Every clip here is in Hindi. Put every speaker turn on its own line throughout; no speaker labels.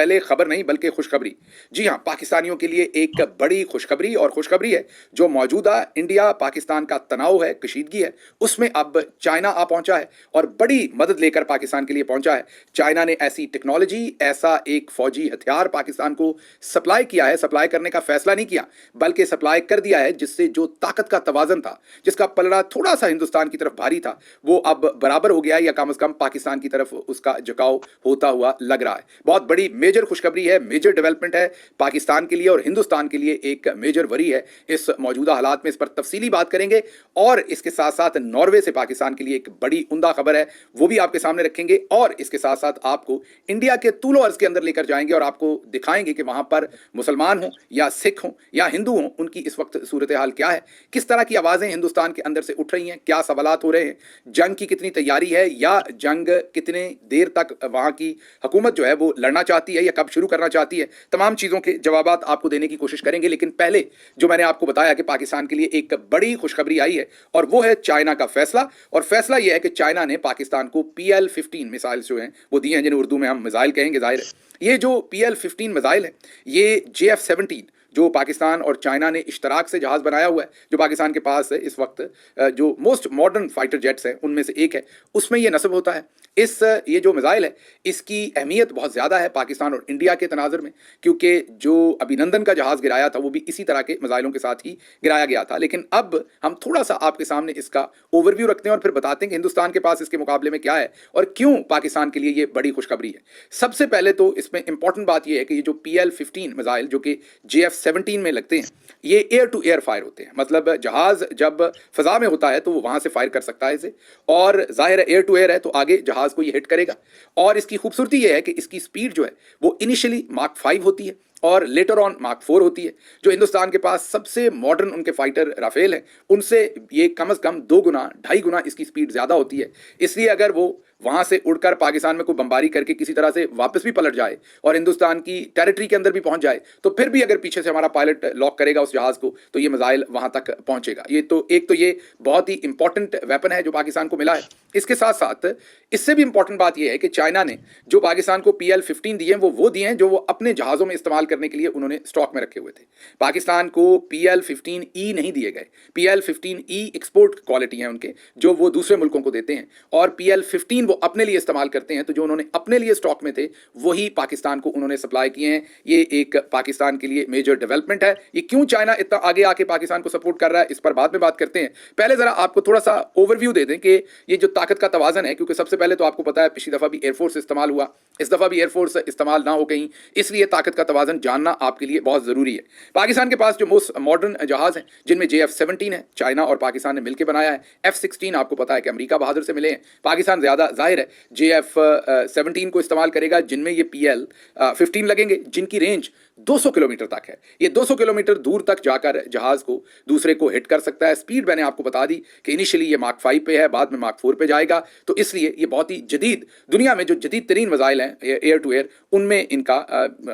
पहले खबर नहीं बल्कि खुशखबरी। जी हाँ, पाकिस्तानियों के लिए एक बड़ी खुशखबरी और खुशखबरी है जो मौजूदा इंडिया पाकिस्तान का तनाव है, कशीदगी है, उसमें अब चाइना आ पहुंचा है और बड़ी मदद लेकर पाकिस्तान के लिए पहुंचा है। चाइना ने ऐसी टेक्नोलॉजी, ऐसा एक फौजी हथियार पाकिस्तान को सप्लाई किया है, सप्लाई करने का फैसला नहीं किया बल्कि सप्लाई कर दिया है, जिससे जो ताकत का तवाजन था, जिसका पलड़ा थोड़ा सा हिंदुस्तान की तरफ भारी था, वो अब बराबर हो गया है या कम से कम पाकिस्तान की तरफ उसका झुकाव होता हुआ लग रहा है। बहुत बड़ी मेजर खुशखबरी है, मेजर डेवलपमेंट है पाकिस्तान के लिए और हिंदुस्तान के लिए एक मेजर वरी है इस मौजूदा हालात में। इस पर तफसीली बात करेंगे और इसके साथ साथ नॉर्वे से पाकिस्तान के लिए एक बड़ी उम्दा खबर है, वो भी आपके सामने रखेंगे और इसके साथ साथ आपको इंडिया के तूलो अर्ज के अंदर लेकर जाएंगे और आपको दिखाएंगे कि वहां पर मुसलमान हो या सिख हो या हिंदू हो, उनकी इस वक्त सूरत हाल क्या है, किस तरह की आवाजें हिंदुस्तान के अंदर से उठ रही हैं, क्या सवालात हो रहे हैं, जंग की कितनी तैयारी है या जंग कितने देर तक वहां की हुकूमत जो है वो लड़ना चाहती है या कब शुरू करना चाहती है। तमाम चीजों के जवाबात आपको देने की कोशिश करेंगे, लेकिन पहले जो मैंने आपको बताया कि पाकिस्तान के लिए एक बड़ी खुशखबरी आई है और वो है चाइना का फैसला। और फैसला यह है कि चाइना ने पाकिस्तान को PL-15 मिसाइल जो हैं वो दिए हैं, जिन्हें उर्दू में हम मिसाइल कहेंगे। जाहिर है ये जो PL-15 मिसाइल है, ये JF-17 जो पाकिस्तान और चाइना ने इश्तराक से जहाज बनाया हुआ है, जो पाकिस्तान के पास है इस वक्त, जो मोस्ट मॉडर्न फाइटर जेट्स हैं उनमें से एक है, उसमें यह नस्ब होता है। ये जो मिसाइल है इसकी अहमियत बहुत ज़्यादा है पाकिस्तान और इंडिया के तनाज़ुर में, क्योंकि जो अभिनंदन का जहाज़ गिराया था वो भी इसी तरह के मिसाइलों के साथ ही गिराया गया था। लेकिन अब हम थोड़ा सा आपके सामने इसका ओवरव्यू रखते हैं और फिर बताते हैं कि हिंदुस्तान के पास इसके मुकाबले में क्या है और क्यों पाकिस्तान के लिए ये बड़ी खुशखबरी है। सबसे पहले तो इसमें इंपॉर्टेंट बात यह है कि ये जो PL-15 मिसाइल जो कि JF-17 में लगते हैं, ये एयर टू एयर फायर होते हैं। मतलब जहाज जब फजा में होता है तो वो वहां से फायर कर सकता है इसे, और जाहिर है एयर टू एयर है तो आगे जहाज को ये हिट करेगा। और इसकी खूबसूरती ये है कि इसकी स्पीड जो है वो इनिशियली Mach 5 होती है और लेटर ऑन Mach 4 होती है। जो हिंदुस्तान के पास सबसे मॉडर्न उनके फाइटर राफेल हैं, उनसे ये कम से कम 2 गुना 2.5 गुना इसकी स्पीड ज़्यादा होती है। इसलिए अगर वो वहां से उड़कर पाकिस्तान में कोई बमबारी करके किसी तरह से वापस भी पलट जाए और हिंदुस्तान की टेरिटरी के अंदर भी पहुंच जाए, तो फिर भी अगर पीछे से हमारा पायलट लॉक करेगा उस जहाज को तो ये मिसाइल वहां तक पहुंचेगा। ये बहुत ही इंपॉर्टेंट वेपन है जो पाकिस्तान को मिला है। इसके साथ साथ इससे भी इंपॉर्टेंट बात यह है कि चाइना ने जो पाकिस्तान को PL-15 दिए हैं वो दिए हैं जो वो अपने जहाज़ों में इस्तेमाल करने के लिए उन्होंने स्टॉक में रखे हुए थे। पाकिस्तान को PL-15E नहीं दिए गए। PL-15E एक्सपोर्ट क्वालिटी है उनके, जो वो दूसरे मुल्कों को देते हैं, और PL-15 वो अपने लिए इस्तेमाल करते हैं। तो जो उन्होंने अपने लिए स्टॉक में थे वही पाकिस्तान को उन्होंने सप्लाई किए हैं। ये एक पाकिस्तान के लिए मेजर डेवलपमेंट है। ये क्यों चाइना इतना आगे आके पाकिस्तान को सपोर्ट कर रहा है इस पर बाद में बात करते हैं। पहले जरा आपको थोड़ा सा ओवरव्यू दे दें कि ये जो ताकत का तवाजन है, क्योंकि सबसे पहले तो आपको पता है पिछली दफा भी एयरफोर्स इस्तेमाल हुआ, इस दफा भी एयरफोर्स इस्तेमाल ना हो कहीं, इसलिए ताकत का तवाजन जानना आपके लिए बहुत जरूरी है। पाकिस्तान के पास जो मोस्ट मॉडर्न जहाज हैं जिनमें JF-17 है, चाइना और पाकिस्तान ने मिलकर बनाया है। F-16 आपको पता है कि अमेरिका बहादुर से मिले हैं। पाकिस्तान ज्यादा जाहिर है JF-17 को इस्तेमाल करेगा, जिनमें ये PL-15 लगेंगे, जिनकी रेंज 200 किलोमीटर तक है। ये 200 किलोमीटर दूर तक जाकर जहाज को दूसरे को हिट कर सकता है। स्पीड मैंने आपको बता दी कि इनिशियली ये Mach 5 पे है, बाद में Mach 4 पे जाएगा। तो इसलिए ये बहुत ही जदीद, दुनिया में जो जदीद तरीन मिसाइल हैं एयर टू एयर, उनमें इनका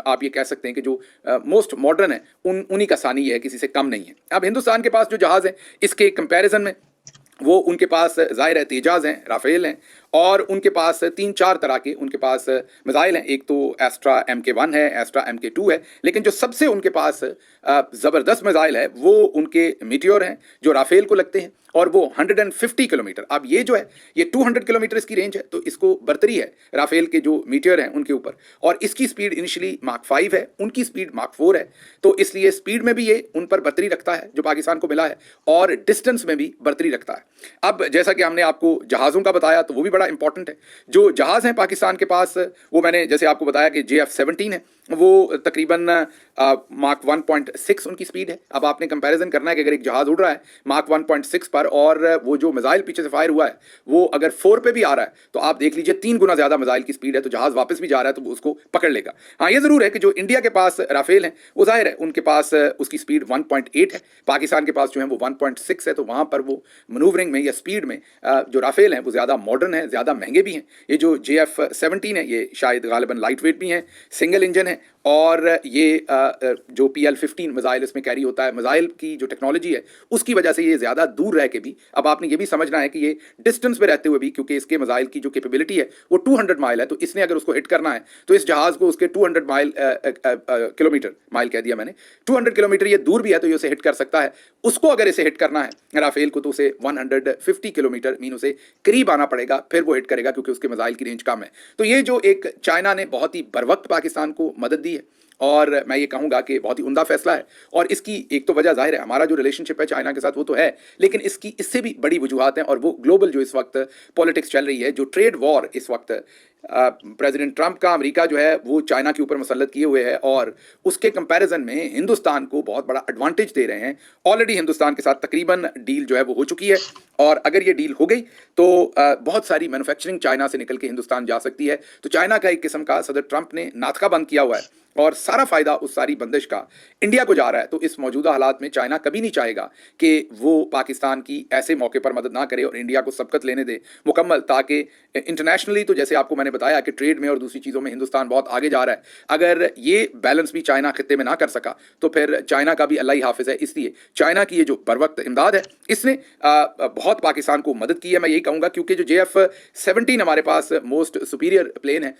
आप ये कह सकते हैं कि जो मोस्ट मॉडर्न है उन्हीं का सानी है, किसी से कम नहीं है। अब हिंदुस्तान के पास जो जहाज है इसके कंपैरिजन में वो उनके पास जाहिर है तेजाज हैं, राफेल हैं, और उनके पास 3-4 तरह के उनके पास मिसाइल हैं। एक तो एस्ट्रा MK1 है, एस्ट्रा MK2 है, लेकिन जो सबसे उनके पास ज़बरदस्त मिसाइल है वो उनके मीटियोर हैं जो राफेल को लगते हैं, और वो 150 किलोमीटर। अब ये जो है ये 200 किलोमीटर इसकी रेंज है, तो इसको बर्तरी है राफेल के जो मीटियोर हैं उनके ऊपर, और इसकी स्पीड इनिशियली Mach 5 है, उनकी स्पीड Mach 4 है। तो इसलिए स्पीड में भी ये उन पर बर्तरी रखता है जो पाकिस्तान को मिला है, और डिस्टेंस में भी बर्तरी रखता है। अब जैसा कि हमने आपको जहाज़ों का बताया तो वो भी बड़ा इंपॉर्टेंट है। जो जहाज़ हैं पाकिस्तान के पास, वो मैंने जैसे आपको बताया कि JF-17 है, वो तकरीबन Mach 1.6 उनकी स्पीड है। अब आपने कंपैरिजन करना है कि अगर एक जहाज़ उड़ रहा है Mach 1.6 पर और वो जो मिसाइल पीछे से फायर हुआ है वो अगर 4 पे भी आ रहा है, तो आप देख लीजिए 3 गुना ज़्यादा मिसाइल की स्पीड है, तो जहाज़ वापस भी जा रहा है तो उसको पकड़ लेगा। हाँ, ये ज़रूर है कि जो इंडिया के पास राफेल हैं वो जाहिर है उनके पास उसकी स्पीड 1.8 है, पाकिस्तान के पास जो है वो 1.6 है। तो वहाँ पर वो मनूवरिंग में या स्पीड में जो राफेल हैं वो ज़्यादा मॉडर्न है, ज़्यादा महंगे भी हैं। ये जो JF-17 है ये शायद गालिबन लाइट वेट भी हैं, सिंगल इंजन है, और ये जो PL-15 मिसाइल इसमें कैरी होता है, मिसाइल की जो टेक्नोलॉजी है उसकी वजह से ये ज़्यादा दूर रह के भी, अब आपने ये भी समझना है कि ये डिस्टेंस पे रहते हुए भी, क्योंकि इसके मिसाइल की जो कैपेबिलिटी है वो 200 माइल है, तो इसने अगर उसको हिट करना है तो इस जहाज को उसके 200 किलोमीटर, माइल कह दिया मैंने, 200 किलोमीटर ये दूर भी है तो ये उसे हिट कर सकता है। उसको अगर इसे हिट करना है राफेल को, तो उसे 150 किलोमीटर मीन उसे करीब आना पड़ेगा, फिर वो हिट करेगा, क्योंकि उसके मिसाइल की रेंज कम है। तो ये जो एक चाइना ने बहुत ही बर वक्त पाकिस्तान को मदद दी है, और मैं ये कहूँगा कि बहुत ही उम्दा फैसला है। और इसकी एक तो वजह ज़ाहिर है, हमारा जो रिलेशनशिप है चाइना के साथ वो तो है, लेकिन इसकी इससे भी बड़ी वजूहत हैं, और वो ग्लोबल जो इस वक्त पॉलिटिक्स चल रही है, जो ट्रेड वॉर इस वक्त प्रेसिडेंट ट्रंप का अमेरिका जो है वो चाइना के ऊपर मुसल्लत किए हुए है, और उसके कंपैरिजन में हिंदुस्तान को बहुत बड़ा एडवांटेज दे रहे हैं। ऑलरेडी हिंदुस्तान के साथ तकरीबन डील जो है वो हो चुकी है, और अगर ये डील हो गई तो बहुत सारी मैन्युफैक्चरिंग चाइना से निकल के हिंदुस्तान जा सकती है। तो चाइना का एक किस्म का सदर ट्रंप ने नाथका बंद किया हुआ है, और सारा फायदा उस सारी बंदिश का इंडिया को जा रहा है। तो इस मौजूदा हालात में चाइना कभी नहीं चाहेगा कि वो पाकिस्तान की ऐसे मौके पर मदद ना करे और इंडिया को सबकत लेने दे मुकम्मल, ताकि इंटरनेशनली तो जैसे आपको मैंने बताया कि ट्रेड में और दूसरी चीज़ों में हिंदुस्तान बहुत आगे जा रहा है, अगर ये बैलेंस भी चाइना खित्ते में ना कर सका तो फिर चाइना का भी अल्लाह ही हाफिज़ है। इसलिए चाइना की ये जो बर वक्त इमदाद है, इसने बहुत पाकिस्तान को मदद की है, मैं यही कहूँगा, क्योंकि जो JF-17 हमारे पास मोस्ट सुपीरियर प्लेन है,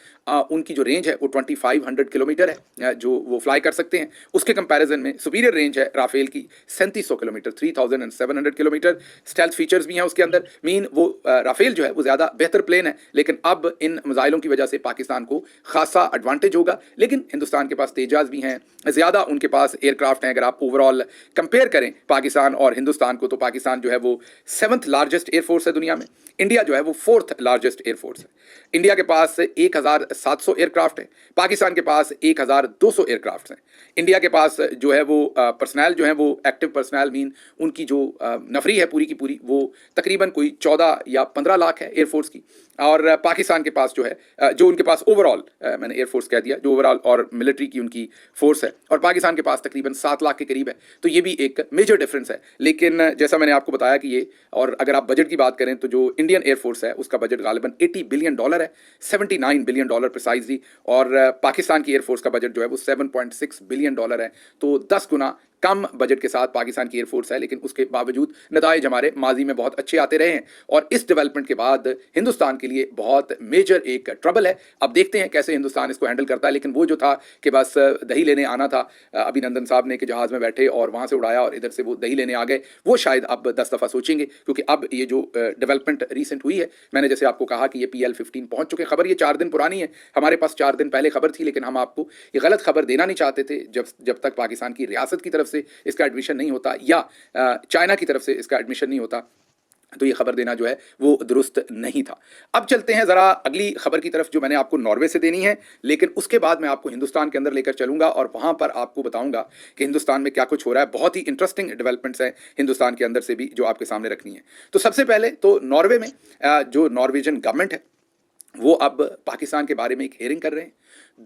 उनकी जो रेंज है वो 2500 किलोमीटर है, जो वो फ्लाई कर सकते हैं। उसके कंपैरिजन में सुपीरियर रेंज है राफेल की 3700 किलोमीटर, 3700 किलोमीटर। स्टेल्थ फीचर्स भी हैं उसके अंदर, मीन वो राफेल जो है वो ज़्यादा बेहतर प्लेन है, लेकिन अब इन मिसाइलों की वजह से पाकिस्तान को खासा एडवांटेज होगा। लेकिन हिंदुस्तान के पास तेजाज भी हैं, ज़्यादा उनके पास एयरक्राफ्ट हैं। अगर आप ओवरऑल कंपेयर करें पाकिस्तान और हिंदुस्तान को, तो पाकिस्तान जो है वो 7th लार्जेस्ट एयरफोर्स है दुनिया में, इंडिया जो है वो 4th लार्जेस्ट एयरफोर्स है। इंडिया के पास 1700 एयरक्राफ्ट है, पाकिस्तान के पास 1200 एयरक्राफ्ट हैं। इंडिया के पास जो है वो पर्सनल जो है वो एक्टिव पर्सनल मीन उनकी जो नफरी है पूरी की पूरी, वो तकरीबन कोई 14 या 15 लाख है एयरफोर्स की। और पाकिस्तान के पास जो है जो उनके पास ओवरऑल, मैंने एयरफोर्स कह दिया, जो ओवरऑल और मिलिट्री की उनकी फोर्स है, और पाकिस्तान के पास तकरीबन 7 लाख के करीब है। तो ये भी एक मेजर डिफरेंस है। लेकिन जैसा मैंने आपको बताया कि ये, और अगर आप बजट की बात करें तो जो इंडियन एयरफोर्स है उसका बजट गालिबन $80 बिलियन है, $79 बिलियन प्रिसाइजली, और पाकिस्तान की एयरफोर्स का बजट जो है वो $7.6 बिलियन है। तो 10 गुना कम बजट के साथ पाकिस्तान की एयरफोर्स है, लेकिन उसके बावजूद नताइज हमारे माजी में बहुत अच्छे आते रहे हैं, और इस डेवलपमेंट के बाद हिंदुस्तान के लिए बहुत मेजर एक ट्रबल है। अब देखते हैं कैसे हिंदुस्तान इसको हैंडल करता है। लेकिन वो जो था कि बस दही लेने आना था अभिनंदन साहब ने, कि जहाज़ में बैठे और वहाँ से उड़ाया और इधर से वो दही लेने आ गए, वो शायद अब 10 दफ़ा सोचेंगे, क्योंकि अब ये जो डेवलपमेंट रिसेंट हुई है, मैंने जैसे आपको कहा कि ये PL-15 पहुँच चुके। खबर ये 4 दिन पुरानी है, हमारे पास 4 दिन पहले खबर थी, लेकिन हम आपको ये गलत खबर देना नहीं चाहते थे जब तक पाकिस्तान की रियासत की तरफ से इसका एडमिशन नहीं होता, या चाइना की तरफ से इसका एडमिशन नहीं होता, तो ये खबर देना जो है वो दुरुस्त नहीं था। अब चलते हैं ज़रा अगली खबर की तरफ, जो मैंने आपको नॉर्वे से देनी है, लेकिन उसके बाद मैं आपको हिंदुस्तान के अंदर लेकर चलूंगा और वहाँ पर आपको बताऊंगा कि हिंदुस्तान में क्या कुछ हो रहा है। बहुत ही इंटरेस्टिंग डेवलपमेंट्स हैं हिंदुस्तान के अंदर से भी, जो आपके सामने रखनी है। तो सबसे पहले तो नॉर्वे में जो नॉर्वेजियन गवर्नमेंट है वो अब पाकिस्तान के बारे में एक हेयरिंग कर रहे हैं।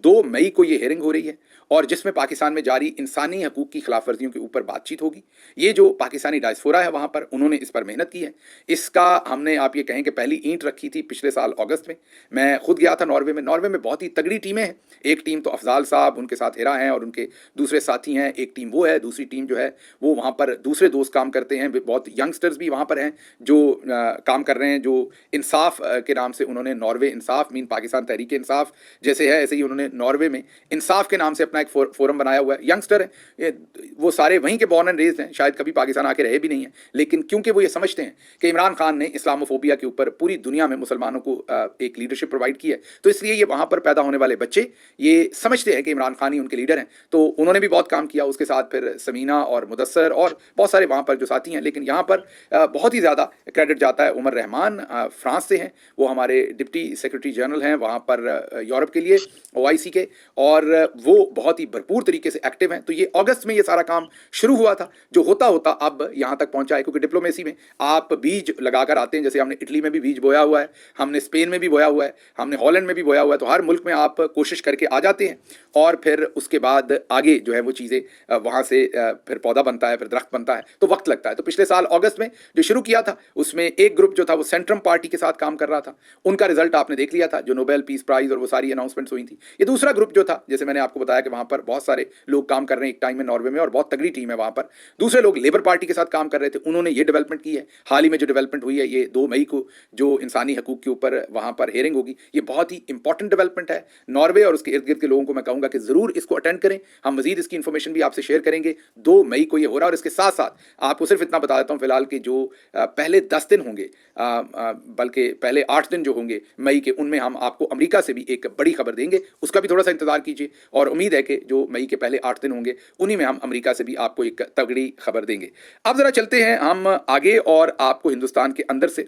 2 मई को ये हेयरिंग हो रही है, और जिसमें पाकिस्तान में जारी इंसानी हकूक़ की खिलाफ वर्जियों के ऊपर बातचीत होगी। ये जो पाकिस्तानी डायस्पोरा है वहाँ पर, उन्होंने इस पर मेहनत की है। इसका हमने, आप ये कहें कि पहली ईंट रखी थी पिछले साल अगस्त में। मैं खुद गया था नॉर्वे में। नॉर्वे में बहुत ही तगड़ी टीमें हैं। एक टीम तो अफजाल साहब, उनके साथ हिरा हैं और उनके दूसरे साथी हैं। एक टीम वो है, दूसरी टीम जो है वो वहाँ पर दूसरे दोस्त काम करते हैं। बहुत यंगस्टर्स भी वहाँ पर हैं जो काम कर रहे हैं, जो इंसाफ के नाम से उन्होंने नॉर्वे इंसाफ मीन पाकिस्तान तहरीक इंसाफ जैसे है, ऐसे ही उन्होंने नॉर्वे में इंसाफ के नाम से अपना एक फोरम बनाया हुआ है। यंगस्टर हैं, वो सारे वहीं के बॉर्न एंड रेज्ड हैं, शायद कभी पाकिस्तान आके रहे भी नहीं हैं, लेकिन क्योंकि वो ये समझते हैं कि इमरान खान ने इस्लामोफोबिया के ऊपर पूरी दुनिया में मुसलमानों को एक लीडरशिप प्रोवाइड की है, तो इसलिए ये वहाँ पर पैदा होने वाले बच्चे ये समझते हैं कि इमरान खान ही उनके लीडर हैं। तो उन्होंने भी बहुत काम किया, उसके साथ फिर समीना और मुदस्सर और बहुत सारे वहाँ पर जो साथी हैं। लेकिन यहाँ पर बहुत ही ज़्यादा क्रेडिट जाता है उमर रहमान, फ्रांस से हैं, वो हमारे डिप्टी सेक्रेटरी जनरल हैं वहाँ पर यूरोप के लिए, OIC के, और वो बहुत ही भरपूर तरीके से एक्टिव हैं। तो ये अगस्त में ये सारा काम शुरू हुआ था, जो होता होता अब यहाँ तक पहुँचा है। क्योंकि डिप्लोमेसी में आप बीज लगाकर आते हैं, जैसे हमने इटली में भी बीज बोया हुआ है, हमने स्पेन में भी बोया हुआ है, हमने हॉलैंड में भी बोया हुआ है। तो हर मुल्क में आप कोशिश करके आ जाते हैं, और फिर उसके बाद आगे जो है वो चीज़ें वहाँ से फिर पौधा बनता है, फिर दरख्त बनता है, तो वक्त लगता है। तो पिछले साल अगस्त में जो शुरू किया था, उसमें एक ग्रुप जो था वो सेंट्रम पार्टी के साथ काम कर रहा था। उनका रिजल्ट आपने देख लिया था, जो नोबेल पीस प्राइज़ और वो सारी अनाउंसमेंट्स हुई थी। ये दूसरा ग्रुप जो था, जैसे मैंने आपको बताया कि वहाँ पर बहुत सारे लोग काम कर रहे हैं एक टाइम में नॉर्वे में और बहुत तगड़ी टीम है वहाँ पर। दूसरे लोग लेबर पार्टी के साथ काम कर रहे थे, उन्होंने ये डेवलपमेंट की है। हाल ही में जो डेवलपमेंट हुई है, ये 2 मई को जो इंसानी हकूक के ऊपर वहाँ पर हेयरिंग होगी, ये बहुत ही इंपॉर्टेंट डेवलपमेंट है। नॉर्वे और उसके इर्द गिर्द के लोगों को मैं कहूँगा कि ज़रूर इसको अटेंड करें। हम मजीद इसकी इन्फॉर्मेशन भी आपसे शेयर करेंगे। 2 मई को ये हो रहा है और इसके साथ साथ आपको सिर्फ इतना बता देता हूँ फिलहाल कि जो पहले 10 दिन होंगे, बल्कि पहले 8 दिन जो होंगे मई के, उनमें हम आपको अमेरिका से भी एक बड़ी खबर देंगे। उसका भी थोड़ा सा इंतजार कीजिए और उम्मीद है कि जो मई के पहले 8 दिन होंगे उन्हीं में हम अमेरिका से भी आपको एक तगड़ी खबर देंगे। अब जरा चलते हैं हम आगे और आपको हिंदुस्तान के अंदर से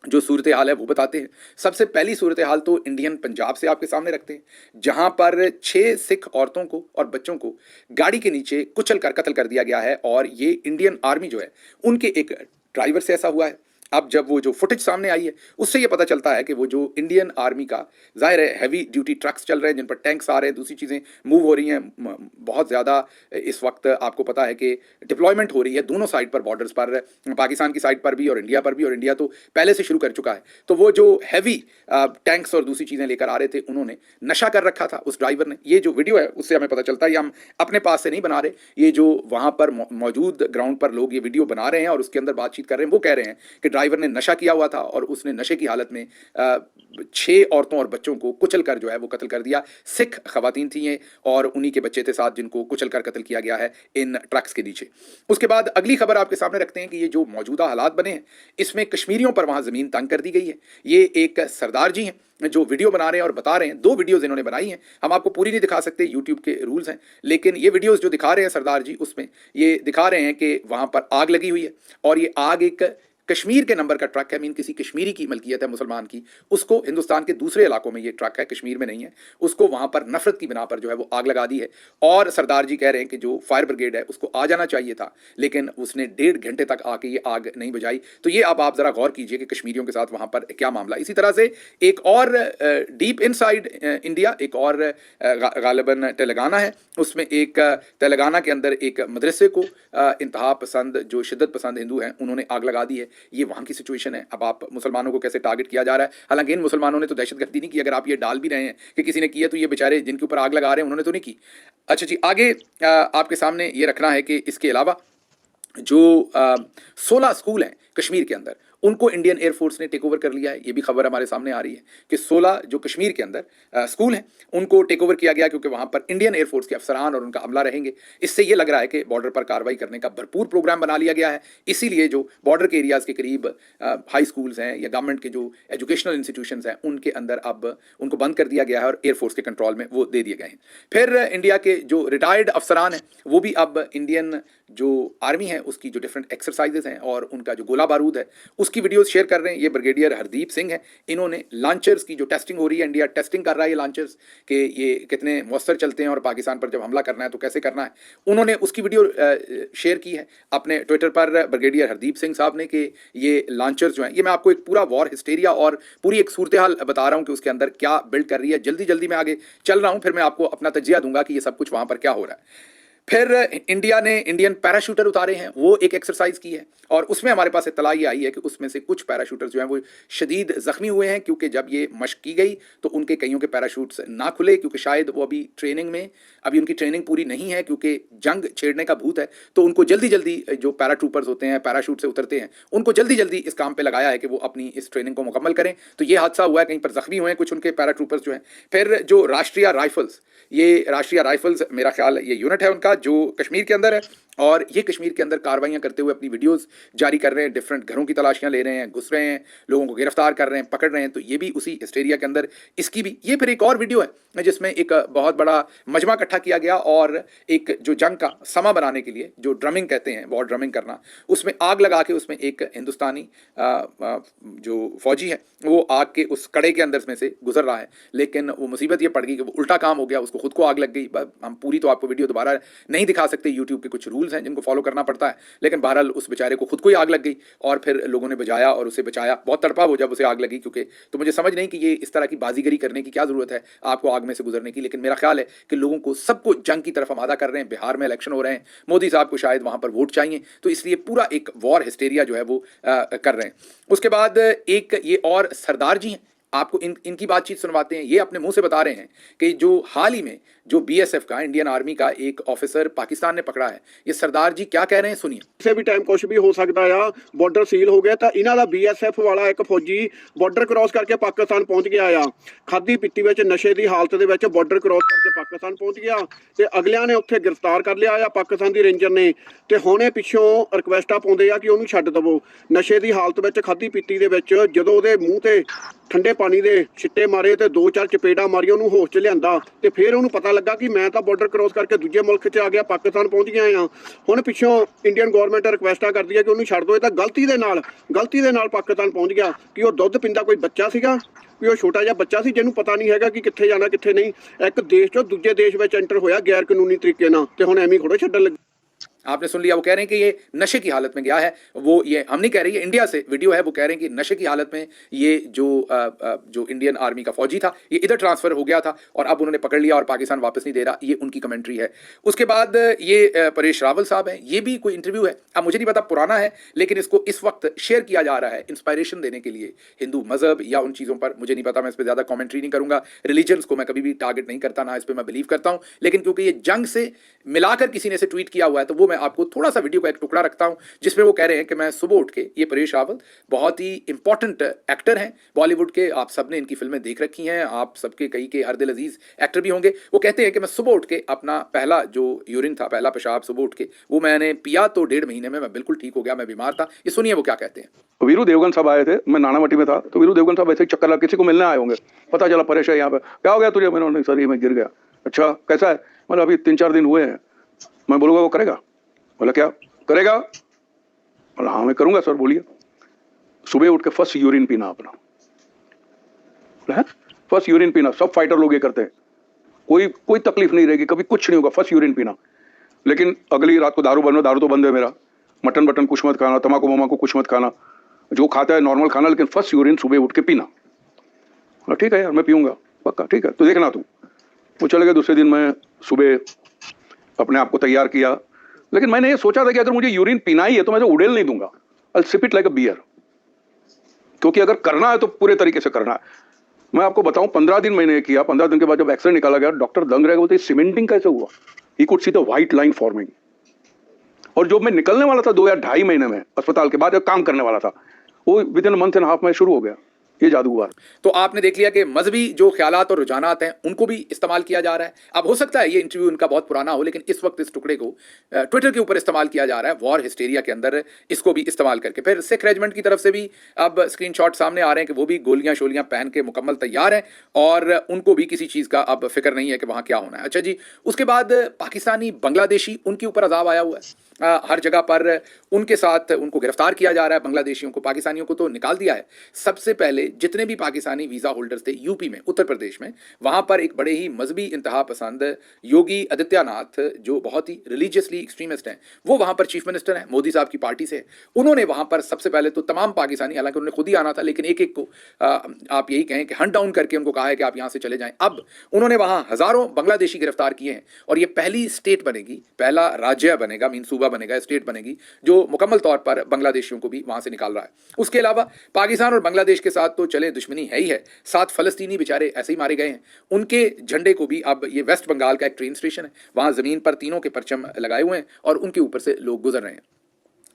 जो सूरत हाल है वो बताते हैं। सबसे पहली सूरत हाल तो इंडियन पंजाब से आपके सामने रखते हैं, जहां पर 6 सिख औरतों को और बच्चों को गाड़ी के नीचे कुचल कर कत्ल कर दिया गया है और ये इंडियन आर्मी जो है उनके एक ड्राइवर से ऐसा हुआ है। अब जब वो जो फुटेज सामने आई है उससे ये पता चलता है कि वो जो इंडियन आर्मी का जाहिर है हैवी ड्यूटी ट्रक्स चल रहे हैं जिन पर टैंक्स आ रहे हैं, दूसरी चीज़ें मूव हो रही हैं, बहुत ज़्यादा इस वक्त आपको पता है कि डिप्लॉयमेंट हो रही है दोनों साइड पर, बॉर्डर्स पर, पाकिस्तान की साइड पर भी और इंडिया पर भी, और इंडिया तो पहले से शुरू कर चुका है। तो वो जो हैवी टैंक्स और दूसरी चीज़ें लेकर आ रहे थे, उन्होंने नशा कर रखा था उस ड्राइवर ने। ये जो वीडियो है उससे हमें पता चलता है, ये हम अपने पास से नहीं बना रहे, ये जो वहाँ पर मौजूद ग्राउंड पर लोग ये वीडियो बना रहे हैं और उसके अंदर बातचीत कर रहे हैं, वो कह रहे हैं कि ड्राइवर ने नशा किया हुआ था और उसने नशे की हालत में 6 औरतों और बच्चों को कुचल कर जो है वो कत्ल कर दिया। सिख खवातीन थी ये और उन्हीं के बच्चे थे साथ जिनको कुचल कर कत्ल किया गया है इन ट्रक्स के नीचे। उसके बाद अगली खबर आपके सामने रखते हैं कि ये जो मौजूदा हालात बने हैं इसमें कश्मीरियों पर वहां जमीन तंग कर दी गई है। ये एक सरदार जी हैं जो वीडियो बना रहे हैं और बता रहे हैं, 2 वीडियोस इन्होंने बनाई हैं, हम आपको पूरी नहीं दिखा सकते, यूट्यूब के रूल्स हैं, लेकिन ये वीडियोस जो दिखा रहे हैं सरदार जी उसमें ये दिखा रहे हैं कि वहां पर आग लगी हुई है और ये आग एक कश्मीर के नंबर का ट्रक है, मीन किसी कश्मीरी की मलकियत है मुसलमान की, उसको हिंदुस्तान के दूसरे इलाकों में ये ट्रक है, कश्मीर में नहीं है, उसको वहां पर नफरत की बिना पर जो है वो आग लगा दी है। और सरदार जी कह रहे हैं कि जो फायर ब्रिगेड है उसको आ जाना चाहिए था, लेकिन उसने 1.5 घंटे तक आके ये आग नहीं बुझाई। तो ये अब आप जरा गौर कीजिए कि कश्मीरियों के साथ वहां पर क्या मामला। इसी तरह से एक और डीप इनसाइड इंडिया, एक और गालिबन तेलंगाना है, उसमें एक तेलंगाना के अंदर एक मदरसे को इंतहा पसंद जो शिद्दत पसंद हिंदू हैं उन्होंने आग लगा दी है। ये वहाँ की सिचुएशन है। अब आप मुसलमानों को कैसे टारगेट किया जा रहा है, हालांकि इन मुसलमानों ने तो दहशतगर्दी नहीं की, अगर आप ये डाल भी रहे हैं कि किसी ने किया तो ये बेचारे जिनके ऊपर आग लगा रहे हैं उन्होंने तो नहीं की। अच्छा जी, आगे आपके सामने ये रखना है कि इसके अलावा जो 16 स्कूल हैं कश्मीर के अंदर उनको इंडियन एयरफोर्स ने टेक ओवर कर लिया है। ये भी खबर हमारे सामने आ रही है कि 16 जो कश्मीर के अंदर स्कूल हैं उनको टेक ओवर किया गया क्योंकि वहाँ पर इंडियन एयरफोर्स के अफसरान और उनका अमला रहेंगे। इससे ये लग रहा है कि बॉर्डर पर कार्रवाई करने का भरपूर प्रोग्राम बना लिया गया है। इसीलिए जो बॉर्डर के एरियाज़ के करीब हाई स्कूल्स हैं या गवर्नमेंट के जो एजुकेशनल इंस्टीट्यूशंस हैं उनके अंदर अब उनको बंद कर दिया गया है और एयरफोर्स के कंट्रोल में वो दे दिए गए हैं। फिर इंडिया के जो रिटायर्ड अफसरान हैं वो भी अब इंडियन जो आर्मी है उसकी जो डिफरेंट एक्सरसाइजेज हैं और उनका जो गोला बारूद है उसकी वीडियोस शेयर कर रहे हैं। ये ब्रिगेडियर हरदीप सिंह है, इन्होंने लॉन्चर्स की जो टेस्टिंग हो रही है, इंडिया टेस्टिंग कर रहा है ये लॉन्चर्स कि ये कितने मौसर चलते हैं और पाकिस्तान पर जब हमला करना है तो कैसे करना है, उन्होंने उसकी वीडियो शेयर की है अपने ट्विटर पर ब्रिगेडियर हरदीप सिंह साहब ने कि ये लॉन्चर्स जो हैं, ये मैं आपको एक पूरा वॉर हिस्टेरिया और पूरी एक सूरत हाल बता रहा हूँ कि उसके अंदर क्या बिल्ड कर रही है। जल्दी जल्दी मैं आगे चल रहा हूँ, फिर मैं आपको अपना तजिया दूंगा कि ये सब कुछ वहाँ पर क्या हो रहा है। फिर इंडिया ने इंडियन पैराशूटर उतारे हैं, वो एक एक्सरसाइज की है और उसमें हमारे पास इत्तला ये आई है कि उसमें से कुछ पैराशूटर्स जो हैं वो शदीद जख्मी हुए हैं क्योंकि जब ये मशक की गई तो उनके कईयों के पैराशूट्स ना खुले क्योंकि शायद वो अभी ट्रेनिंग में, अभी उनकी ट्रेनिंग पूरी नहीं है क्योंकि जंग छेड़ने का भूत है, तो उनको जल्दी जल्दी जो पैराट्रूपर्स होते हैं पैराशूट से उतरते हैं उनको जल्दी जल्दी इस काम पर लगाया है कि वो अपनी इस ट्रेनिंग को मुकम्मल करें। तो ये हादसा हुआ है, कहीं पर जख्मी हुए हैं कुछ उनके पैराट्रूपर्स जो हैं। फिर जो राष्ट्रीय राइफल्स, ये राष्ट्रीय राइफल्स मेरा ख्याल ये यूनिट है उनका जो कश्मीर के अंदर है और ये कश्मीर के अंदर कार्रवाइयाँ करते हुए अपनी वीडियोस जारी कर रहे हैं, डिफरेंट घरों की तलाशियां ले रहे हैं, घुस रहे हैं, लोगों को गिरफ्तार कर रहे हैं, पकड़ रहे हैं। तो ये भी उसी हिस्टेरिया के अंदर इसकी भी ये फिर एक और वीडियो है जिसमें एक बहुत बड़ा मजमा इकट्ठा किया गया और एक जो जंग का समा बनाने के लिए जो ड्रमिंग कहते हैं, वॉर ड्रमिंग करना, उसमें आग लगा के उसमें एक हिंदुस्तानी जो फौजी है वो आग के उस कड़े के अंदर में से गुजर रहा है, लेकिन वो मुसीबत ये पड़ गई कि वो उल्टा काम हो गया, उसको खुद को आग लग गई। हम पूरी तो आपको वीडियो दोबारा नहीं दिखा सकते, यूट्यूब के कुछ रूल्स हैं जिनको फॉलो करना पड़ता है, लेकिन बहरहाल उस बेचारे को खुद को ही आग लग गई और फिर लोगों ने बचाया और उसे बचाया। बहुत तड़पा हो जब उसे आग लगी क्योंकि, तो मुझे समझ नहीं कि ये इस तरह की बाजीगरी करने की क्या ज़रूरत है आपको आग में से गुजरने की, लेकिन मेरा ख्याल है कि लोगों को सबको जंग की तरफ आमादा कर रहे हैं। बिहार में इलेक्शन हो रहे हैं, मोदी साहब को शायद वहाँ पर वोट चाहिए, तो इसलिए पूरा एक वॉर हिस्टेरिया जो है वो कर रहे हैं। उसके बाद एक ये और सरदार जी हैं, आपको इनकी बातचीत सुनवाते हैं। ये अपने मुंह से बता रहे हैं कि जो हाल ही में जो बीएसएफ का, इंडियन आर्मी का एक ऑफिसर पाकिस्तान ने पकड़ा है, ये सरदार जी क्या कह रहे हैं, सुनिए।
ਕਿਸੇ ਵੀ ਟਾਈਮ ਕੁਝ ਵੀ ਹੋ ਸਕਦਾ ਆ। ਬਾਰਡਰ ਸੀਲ ਹੋ ਗਿਆ ਤਾਂ ਇਹਨਾਂ ਦਾ ਬੀਐਸਐਫ ਵਾਲਾ ਇੱਕ ਫੌਜੀ ਬਾਰਡਰ ਕ੍ਰਾਸ ਕਰਕੇ ਪਾਕਿਸਤਾਨ ਪਹੁੰਚ ਗਿਆ ਆ। ਖਾਦੀ ਪੀਤੀ ਵਿੱਚ ਨਸ਼ੇ ਦੀ ਹਾਲਤ ਦੇ ਵਿੱਚ ਬਾਰਡਰ ਕ੍ਰਾਸ ਕਰਕੇ ਪਾਕਿਸਤਾਨ ਪਹੁੰਚ ਗਿਆ ਤੇ ਅਗਲਿਆਂ ਨੇ ਉੱਥੇ ਗ੍ਰਿਫਤਾਰ ਕਰ ਲਿਆ ਆ ਪਾਕਿਸਤਾਨ ਦੀ ਰੇਂਜਰ ਨੇ। ਤੇ ਹੁਣੇ ਪਿੱਛੋਂ ਰਿਕਵੈਸਟਾਂ ਪਾਉਂਦੇ ਆ ਕਿ ਉਹਨੂੰ ਛੱਡ ਦਵੋ। ਨਸ਼ੇ ਦੀ ਹਾਲਤ ਵਿੱਚ ਖਾਦੀ ਪੀਤੀ ਦੇ ਵਿੱਚ ਜਦੋਂ ਉਹਦੇ ਮੂੰਹ ਤੇ ਠੰਡੇ ਪਾਣੀ ਦੇ ਛਿੱਟੇ ਮਾਰੇ ਤੇ 2-4 ਚਪੇੜਾਂ ਮਾਰੀਆਂ, ਉਹਨੂੰ ਹੋਸ਼ 'ਚ ਲਿਆਂਦਾ ਤੇ ਫਿਰ ਉਹਨੂੰ ਪਤਾ ਲੱਗਾ ਕਿ ਮੈਂ ਤਾਂ ਬਾਰਡਰ ਕ੍ਰਾਸ ਕਰਕੇ ਦੂਜੇ ਮੁਲਕ 'ਚ ਆ ਗਿਆ, ਪਾਕਿਸਤਾਨ ਪਹੁੰਚ ਗਿਆ ਆ। ਹੁਣ ਪਿੱਛੋਂ ਇੰਡੀਅਨ ਗਵਰਨਮੈਂਟ ਰਿਕਵੈਸਟਾਂ ਕਰਦੀ ਹੈ ਕਿ ਉਹਨੂੰ ਛੱਡ ਦਿਓ। ਇਹ ਤਾਂ ਗਲਤੀ ਦੇ ਨਾਲ ਪਾਕਿਸਤਾਨ ਪਹੁੰਚ ਗਿਆ। ਕਿ ਉਹ ਦੁੱਧ ਪੀਂਦਾ ਕੋਈ ਬੱਚਾ ਸੀਗਾ, ਵੀ ਉਹ ਛੋਟਾ ਜਿਹਾ ਬੱਚਾ ਸੀ ਜਿਹਨੂੰ ਪਤਾ ਨਹੀਂ ਹੈਗਾ ਕਿ ਕਿੱਥੇ ਜਾਣਾ ਕਿੱਥੇ ਨਹੀਂ। ਇੱਕ ਦੇਸ਼ 'ਚੋਂ ਦੂਜੇ ਦੇਸ਼ ਵਿੱਚ ਐਂਟਰ ਹੋਇਆ ਗੈਰ ਕਾਨੂੰਨੀ ਤਰੀਕੇ ਨਾਲ ਤੇ ਹੁਣ ਐਵੇਂ ਥੋੜ੍ਹਾ ਛੱਡਣ ਲੱਗੇ।
आपने सुन लिया, वो कह रहे हैं कि ये नशे की हालत में गया है। वो ये हम नहीं कह रही है, इंडिया से वीडियो है, वो कह रहे हैं कि नशे की हालत में ये जो इंडियन आर्मी का फौजी था ये इधर ट्रांसफर हो गया था और अब उन्होंने पकड़ लिया और पाकिस्तान वापस नहीं दे रहा। ये उनकी कमेंट्री है। उसके बाद ये परेश रावल साहब हैं, ये भी कोई इंटरव्यू है, अब मुझे नहीं पता पुराना है, लेकिन इसको इस वक्त शेयर किया जा रहा है इंस्पायरेशन देने के लिए हिंदू मजहब या उन चीज़ों पर। मुझे नहीं पता, मैं इस पर ज़्यादा कॉमेंट्री नहीं करूँगा। रिलीजन्स को मैं कभी भी टारगेट नहीं करता, ना इस पर मैं बिलीव करता हूँ, लेकिन क्योंकि ये जंग से मिलाकर किसी ने इसे ट्वीट किया हुआ है तो वो मैं आपको थोड़ा सा वीडियो का एक टुकड़ा रखता हूं जिसमें वो कह रहे हैं कि मैं सुबह उठ के, ये परेश रावल बहुत ही इंपॉर्टेंट एक्टर हैं बॉलीवुड के, आप सबने इनकी फिल्में देख रखी हैं, आप सबके कई के हर दिल अजीज एक्टर भी होंगे। वो कहते हैं कि मैं सुबह उठ के अपना पहला जो यूरिन था, पहला पेशाब सुबह उठ के वो मैंने पिया तो 1.5 महीने में मैं बिल्कुल ठीक हो गया, मैं बीमार था। ये सुनिए वो क्या कहते हैं।
वीरू देवगन साहब आए थे, मैं नानावटी में था, तो वीरू देवगन साहब ऐसे चक्कर लगा, किसी को मिलने आए होंगे, पता चला परेश है यहाँ पे, क्या हो गया तुझे? मैंने सर ये मैं गिर गया। अच्छा कैसा है? मतलब अभी 3-4 दिन हुए हैं। मैं बोलूँगा वो करेगा? बोला क्या करेगा? बोला हाँ मैं करूँगा सर। बोलिए। सुबह उठ के फर्स्ट यूरिन पीना अपना, फर्स्ट यूरिन पीना, सब फाइटर लोग ये करते हैं, कोई तकलीफ नहीं रहेगी, कभी कुछ नहीं होगा, फर्स्ट यूरिन पीना। लेकिन अगली रात को दारू तो बंद है मेरा, मटन बटन कुछ मत खाना, तम्बाकू वमाकू कुछ मत खाना, जो खाता है नॉर्मल खाना, लेकिन फर्स्ट यूरिन सुबह उठ के पीना। ठीक है यार मैं पीऊँगा पक्का, ठीक है तो देखना तू। वो चले गए। दूसरे दिन मैं सुबह अपने आप को तैयार किया, लेकिन मैंने ये सोचा था कि अगर मुझे यूरिन पीना ही है तो मैं तो उड़ेल नहीं दूंगा, I sip it like a beer, क्योंकि अगर करना है तो पूरे तरीके से करना है। मैं आपको बताऊं 15 दिन मैंने किया। 15 दिन के बाद जब एक्सरे निकाला गया, डॉक्टर दंग रह गए, बोलते सीमेंटिंग कैसे हुआ? He could see the white line forming. और जो मैं निकलने वाला था 2 या 2.5 महीने में अस्पताल के बाद, जब काम करने वाला था, वो with in month and half में शुरू हो गया ये जादू हुआ।
तो आपने देख लिया कि मजहबी जो ख्यालात और रुझानात हैं उनको भी इस्तेमाल किया जा रहा है। अब हो सकता है ये इंटरव्यू उनका बहुत पुराना हो, लेकिन इस वक्त इस टुकड़े को ट्विटर के ऊपर इस्तेमाल किया जा रहा है, वॉर हिस्टेरिया के अंदर इसको भी इस्तेमाल करके। फिर सिख रेजिमेंट की तरफ से भी अब स्क्रीनशॉट सामने आ रहे हैं कि वो भी गोलियां शोलियां पहन के मुकम्मल तैयार हैं और उनको भी किसी चीज़ का अब फिक्र नहीं है कि वहाँ क्या होना है। अच्छा जी, उसके बाद पाकिस्तानी बांग्लादेशी, उनके ऊपर अजाब आया हुआ है। हर जगह पर उनके साथ उनको गिरफ्तार किया जा रहा है, बांग्लादेशियों को, पाकिस्तानियों को तो निकाल दिया है। सबसे पहले जितने भी पाकिस्तानी वीज़ा होल्डर्स थे यूपी में, उत्तर प्रदेश में, वहाँ पर एक बड़े ही मजहबी इंतहा पसंद योगी आदित्यनाथ, जो बहुत ही रिलीजियसली एक्सट्रीमिस्ट हैं, वो वहाँ पर चीफ मिनिस्टर हैं, मोदी साहब की पार्टी से। उन्होंने वहाँ पर सबसे पहले तो तमाम पाकिस्तानी, हालांकि उन्होंने खुद ही आना था, लेकिन एक एक को आप यही कहें कि हंट डाउन करके उनको कहा है कि आप यहाँ से चले जाएं। अब उन्होंने वहाँ हज़ारों बांग्लादेशी गिरफ्तार किए हैं और ये पहली स्टेट बनेगी, पहला राज्य बनेगा, मीन सूबा बनेगा, स्टेट बनेगी, जो मुकम्मल तौर पर बांग्लादेशियों को भी वहाँ से निकाल रहा है। उसके अलावा पाकिस्तान और बांग्लादेश के साथ तो चले दुश्मनी है ही है, 7 फलस्तीनी बेचारे ऐसे ही मारे गए हैं। उनके झंडे को भी अब, ये वेस्ट बंगाल का एक ट्रेन स्टेशन है, वहाँ ज़मीन पर तीनों के परचम लगाए हुए हैं और उनके ऊपर से लोग गुजर रहे हैं।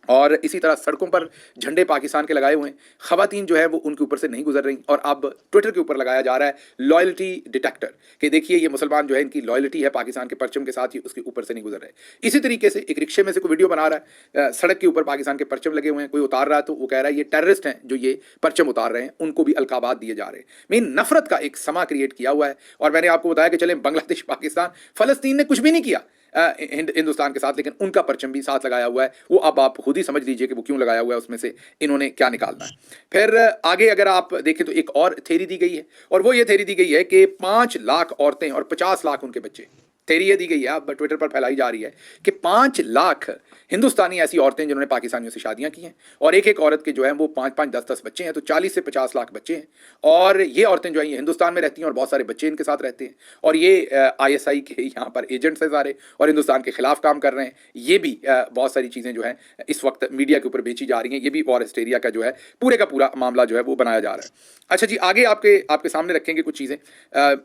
और इसी तरह सड़कों पर झंडे पाकिस्तान के लगाए हुए हैं, ख़वातीन जो है वो उनके ऊपर से नहीं गुजर रही। और अब ट्विटर के ऊपर लगाया जा रहा है लॉयल्टी डिटेक्टर कि देखिए ये मुसलमान जो है, इनकी लॉयल्टी है पाकिस्तान के परचम के साथ ही, उसके ऊपर से नहीं गुजर रहे। इसी तरीके से एक रिक्शे में से कोई वीडियो बना रहा है, सड़क के ऊपर पाकिस्तान के परचम लगे हुए हैं, कोई उतार रहा है तो वो कह रहा है ये टेररिस्ट हैं जो ये परचम उतार रहे हैं, उनको भी अलकाबात दिए जा रहे हैं। मेन नफरत का एक समा क्रिएट किया हुआ है। और मैंने आपको बताया कि चले बांग्लादेश, पाकिस्तान, फ़लस्तीन ने कुछ भी नहीं किया हिंदुस्तान के साथ, लेकिन उनका परचम भी साथ लगाया हुआ है। वो अब आप खुद ही समझ लीजिए कि वो क्यों लगाया हुआ है, उसमें से इन्होंने क्या निकालना है। फिर आगे अगर आप देखें तो एक और थ्योरी दी गई है, और वो ये थ्योरी दी गई है कि 5 लाख औरतें और 50 लाख उनके बच्चे, थेरी ये दी गई है, अब ट्विटर पर फैलाई जा रही है कि 5 लाख हिंदुस्तानी ऐसी औरतें जिन्होंने पाकिस्तानियों से शादियां की हैं, और एक एक औरत के जो है वो 5-5, 10-10 बच्चे हैं, तो 40 से 50 लाख बच्चे हैं। और ये औरतें जो हैं ये हिंदुस्तान में रहती हैं और बहुत सारे बच्चे इनके साथ रहते हैं, और ये ISI के यहाँ पर एजेंट्स हैं सारे, और हिंदुस्तान के खिलाफ काम कर रहे हैं। ये भी बहुत सारी चीज़ें जो है इस वक्त मीडिया के ऊपर बेची जा रही हैं। ये भी वॉर हिस्टेरिया का जो है पूरे का पूरा मामला जो है वो बनाया जा रहा है। अच्छा जी, आगे आपके सामने रखेंगे कुछ चीज़ें,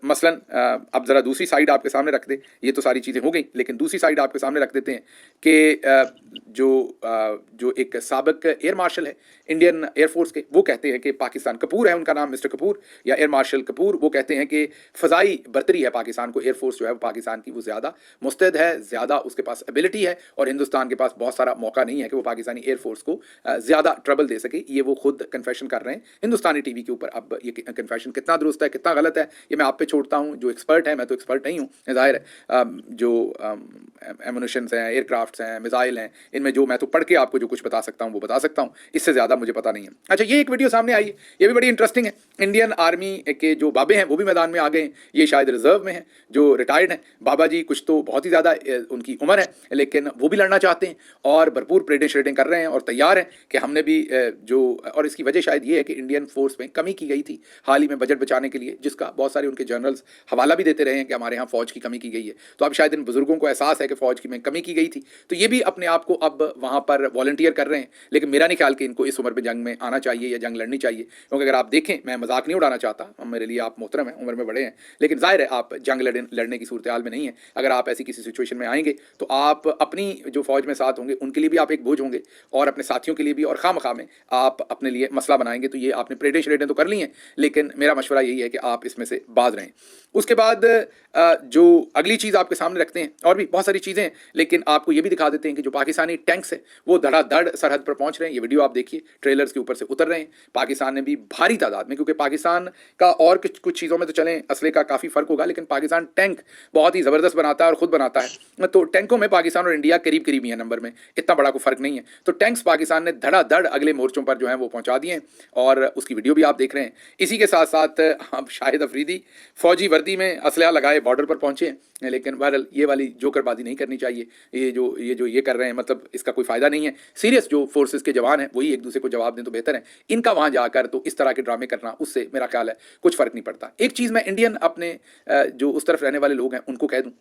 मसलन अब ज़रा दूसरी साइड आपके सामने रख दें। ये तो सारी चीज़ें हो गई, लेकिन दूसरी साइड आपके सामने रख देते हैं कि जो एक साबिक एयर मार्शल है इंडियन एयरफोर्स के, वो कहते हैं कि पाकिस्तान, कपूर है उनका नाम, मिस्टर कपूर या एयर मार्शल कपूर, वो कहते हैं कि फ़ज़ाई बर्तरी है पाकिस्तान को, एयरफोर्स जो है वो पाकिस्तान की वो ज़्यादा मुस्तैद है, ज़्यादा उसके पास एबिलिटी है, और हिंदुस्तान के पास बहुत सारा मौका नहीं है कि वो पाकिस्तानी एयरफोर्स को ज़्यादा ट्रबल दे सके। ये वो खुद कन्फेशन कर रहे हैं हिंदुस्तानी टीवी के ऊपर। अब ये कन्फेशन कितना दुरुस्त है कितना गलत है ये मैं आप पे छोड़ता हूँ, जो एक्सपर्ट है, मैं तो एक्सपर्ट नहीं हूँ ज़ाहिर है। जो एमुनिशंस हैं, एयरक्राफ्ट्स हैं, मिसाइल हैं, इनमें जो मैं तो पढ़ के आपको जो कुछ बता सकता हूँ वो बता सकता हूँ, इससे ज़्यादा मुझे पता नहीं है। अच्छा, ये एक वीडियो सामने आई, ये भी बड़ी इंटरेस्टिंग है। इंडियन आर्मी के जो बाबे हैं वो भी मैदान में आ गए हैं, ये शायद रिजर्व में हैं, जो रिटायर्ड हैं बाबा जी, कुछ तो बहुत ही ज़्यादा उनकी उम्र है, लेकिन वो भी लड़ना चाहते हैं और भरपूर प्रेडिंग श्रेडिंग कर रहे हैं और तैयार हैं कि हमने भी और इसकी वजह शायद ये है कि इंडियन फोर्स में कमी की गई थी हाल ही में बजट बचाने के लिए, जिसका बहुत सारे उनके जनरल्स हवाला भी देते रहे हैं कि हमारे यहाँ फौज की कमी की गई है। तो अब शायद इन बुजुर्गों को एहसास है कि फौज की में कमी की गई थी, तो ये भी अपने आप को अब वहाँ पर वॉलंटियर कर रहे हैं। लेकिन मेरा नहीं ख्याल कि इनको इस उम्र में जंग में आना चाहिए या जंग लड़नी चाहिए, क्योंकि अगर आप देखें, मैं मजाक नहीं उड़ाना चाहता, मेरे लिए आप मोहतरम हैं, उम्र में बड़े हैं, लेकिन जाहिर है आप जंग लड़ने की सूरत हाल में नहीं है। अगर आप ऐसी किसी सिचुएशन में आएंगे तो आप अपनी जो फौज में साथ होंगे उनके लिए भी आप एक बोझ होंगे, और अपने साथियों के लिए भी, और खामखा में आप अपने लिए मसला बनाएंगे। तो ये आपने प्रेडिक्शन रेटें तो कर ली हैं, लेकिन मेरा मशवरा यही है कि आप इसमें से बाज रहें। उसके बाद जो अगली चीज़ आपके सामने रखते हैं, और भी बहुत सारी चीज़ें हैं, लेकिन आपको ये भी दिखा देते हैं कि जो पाकिस्तानी टैंक्स हैं वो धड़ाधड़ सरहद पर पहुंच रहे हैं। ये वीडियो आप देखिए, ट्रेलर्स के ऊपर से उतर रहे हैं। पाकिस्तान ने भी भारी तादाद में, क्योंकि पाकिस्तान का और कुछ चीज़ों में तो चलें असले का काफ़ी फ़र्क होगा, लेकिन पाकिस्तान टैंक बहुत ही ज़बरदस्त बनाता है और ख़ुद बनाता है। तो टैंकों में पाकिस्तान और इंडिया करीब करीब ही है नंबर में, इतना बड़ा कोई फ़र्क नहीं है। तो टैंक्स पाकिस्तान ने धड़ाधड़ अगले मोर्चों पर जो है वो पहुँचा दिए हैं, और उसकी वीडियो भी आप देख रहे हैं। इसी के साथ साथ अब शाहिद अफरीदी फौजी वर्दी में असलहा लगाए बॉर्डर पर पहुंचे हैं, लेकिन बहरहाल ये वाली जोकरबाजी नहीं करनी चाहिए। ये कर रहे हैं, मतलब इसका कोई फ़ायदा नहीं है। सीरियस जो फोर्सेस के जवान हैं वही एक दूसरे को जवाब दें तो बेहतर है। इनका वहाँ जाकर तो इस तरह के ड्रामे करना, उससे मेरा ख्याल है कुछ फ़र्क नहीं पड़ता। एक चीज़ मैं इंडियन अपने जो उस तरफ रहने वाले लोग हैं उनको कह दूँ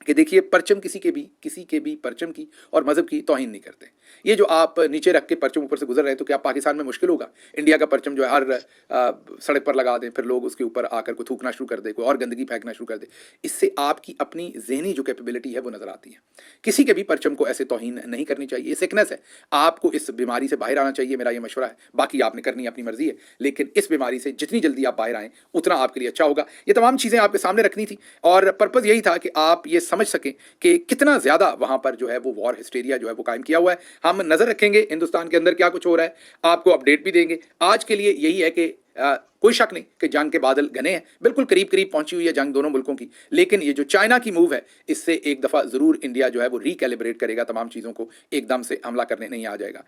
कि देखिए, परचम किसी के भी परचम की और मज़हब की तौहीन नहीं करते। ये जो आप नीचे रख के परचम ऊपर से गुजर रहे हैं, तो क्या पाकिस्तान में मुश्किल होगा इंडिया का परचम जो है हर सड़क पर लगा दें, फिर लोग उसके ऊपर आकर कोई थूकना शुरू कर दे, कोई और गंदगी फेंकना शुरू कर दे? इससे आपकी अपनी जहनी जो कैपेबिलिटी है वो नज़र आती है। किसी के भी परचम को ऐसे तौहीन नहीं करनी चाहिए, ये सिकनेस है। आपको इस बीमारी से बाहर आना चाहिए, मेरा ये मशवरा है। बाकी आपने करनी अपनी मर्जी है, लेकिन इस बीमारी से जितनी जल्दी आप बाहर आएँ उतना आपके लिए अच्छा होगा। ये तमाम चीज़ें आपके सामने रखनी थी, और पर्पज़ यही था कि आप ये समझ सकें कि कितना ज़्यादा वहाँ पर जो है वो वॉर हिस्टेरिया जो है वो कायम किया हुआ है। हम नज़र रखेंगे हिंदुस्तान के अंदर क्या कुछ हो रहा है, आपको अपडेट भी देंगे। आज के लिए यही है कि कोई शक नहीं कि जंग के बादल घने हैं, बिल्कुल करीब करीब पहुंची हुई है जंग दोनों मुल्कों की, लेकिन ये जो चाइना की मूव है, इससे एक दफ़ा ज़रूर इंडिया जो है वो रिकैलिब्रेट करेगा, तमाम चीज़ों को एकदम से हमला करने नहीं आ जाएगा।